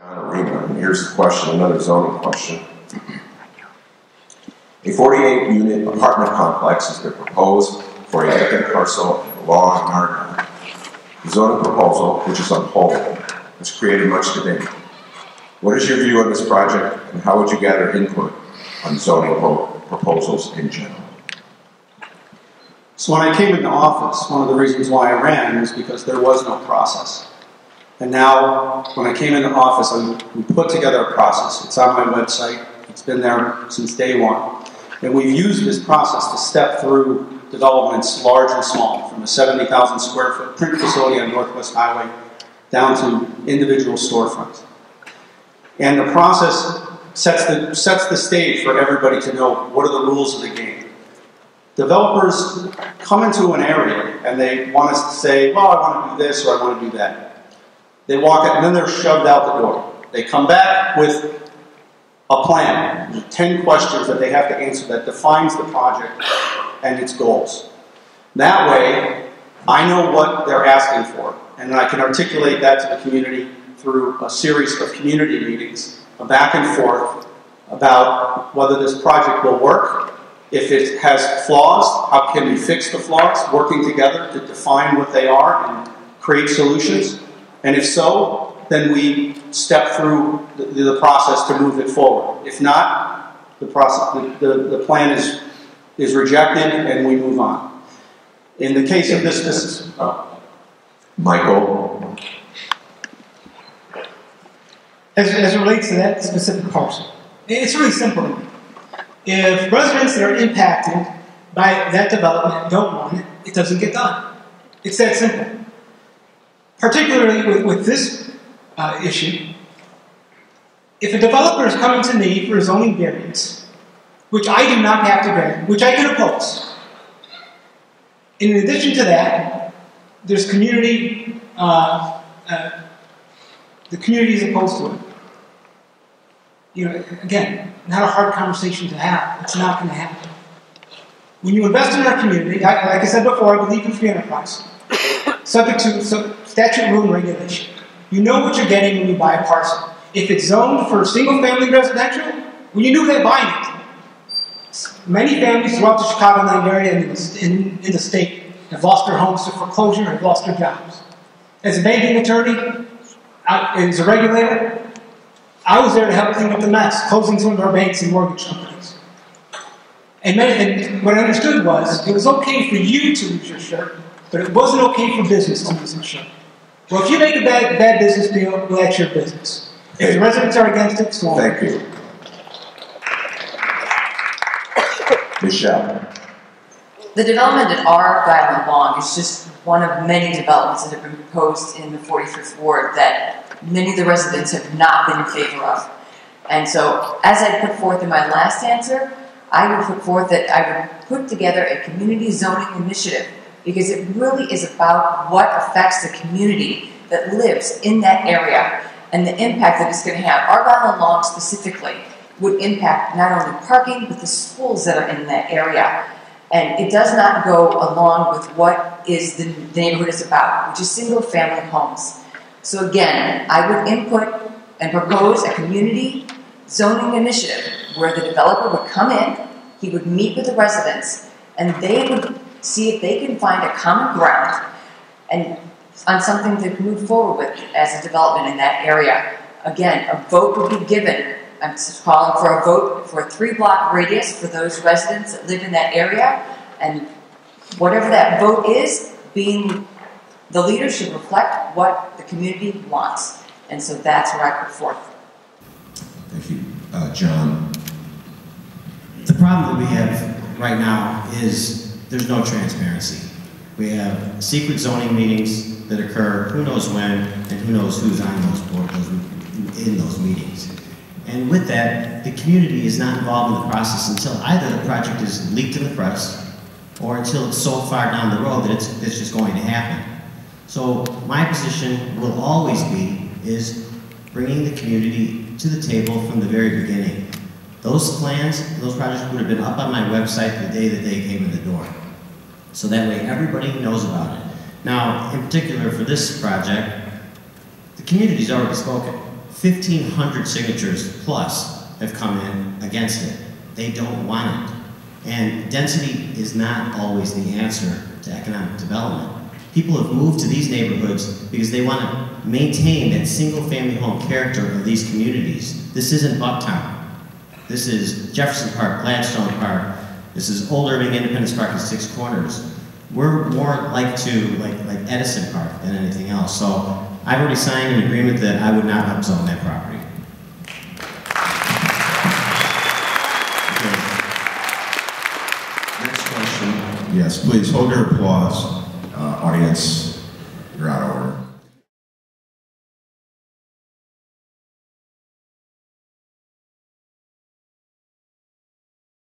And here's the question, another zoning question. A 48-unit apartment complex has been proposed for a vacant parcel in Long and Argyle. The zoning proposal, which is on hold, has created much debate. What is your view on this project, and how would you gather input on zoning proposals in general? So when I came into office, one of the reasons why I ran was because there was no process. And now, when I came into office, we put together a process. It's on my website. It's been there since day one. And we've used this process to step through developments large and small, from a 70,000 square foot print facility on Northwest Highway down to individual storefronts. And the process sets the stage for everybody to know what are the rules of the game. Developers come into an area and they want us to say, well, I want to do this or I want to do that. They walk it and then they're shoved out the door. They come back with a plan, with 10 questions that they have to answer that defines the project and its goals. That way, I know what they're asking for, and I can articulate that to the community through a series of community meetings, a back and forth about whether this project will work. If it has flaws, how can we fix the flaws, working together to define what they are and create solutions. And if so, then we step through the process to move it forward. If not, the plan is rejected and we move on. In the case of this Michael? As it relates to that specific parcel, it's really simple. If residents that are impacted by that development don't want it, it doesn't get done. It's that simple. Particularly with this issue, if a developer is coming to me for a zoning variance, which I do not have to grant, which I can oppose, in addition to that, there's community, the community is opposed to it. You know, again, not a hard conversation to have. It's not going to happen. When you invest in our community, like I said before, I believe in free enterprise, subject to statute, rule, and regulation. You know what you're getting when you buy a parcel. If it's zoned for single-family residential, well, you knew that buying it. Many families throughout the Chicagoland area and in the state have lost their homes to foreclosure and have lost their jobs. As a banking attorney, as a regulator, I was there to help clean up the mess, closing some of our banks and mortgage companies. And what I understood was, it was okay for you to lose your shirt, but it wasn't okay for business to lose their shirt. Well, if you make a bad business deal, well, that's your business. If the residents are against it, so on. Thank you. Michelle. The development at Argyle and Long is just one of many developments that have been proposed in the 45th Ward that many of the residents have not been in favor of. And so, as I put forth in my last answer, I would put forth that I would put together a community zoning initiative, because it really is about what affects the community that lives in that area and the impact that it's going to have. Argyle and Long specifically would impact not only parking, but the schools that are in that area. And it does not go along with what is the neighborhood is about, which is single-family homes. So again, I would input and propose a community zoning initiative where the developer would come in, he would meet with the residents, and they would see if they can find a common ground and on something to move forward with as a development in that area. Again, a vote would be given. I'm calling for a vote for a 3-block radius for those residents that live in that area, and whatever that vote is, being the leader should reflect what the community wants. And so that's where I put forth. Thank you. John. The problem that we have right now is there's no transparency. We have secret zoning meetings that occur, who knows when, and who knows who's on in those meetings. And with that, the community is not involved in the process until either the project is leaked in the press or until it's so far down the road that it's just going to happen. So my position will always be is bringing the community to the table from the very beginning. Those plans, those projects would have been up on my website the day that they came in the door. So that way everybody knows about it. Now, in particular for this project, the community's already spoken. 1,500 signatures plus have come in against it. They don't want it. And density is not always the answer to economic development. People have moved to these neighborhoods because they want to maintain that single-family home character of these communities. This isn't Bucktown. This is Jefferson Park, Gladstone Park. This is Old Irving Independence Park and Six Corners. We're more like Edison Park than anything else. So I've already signed an agreement that I would not upzone that property. Okay. Next question. Yes, please hold your applause, audience.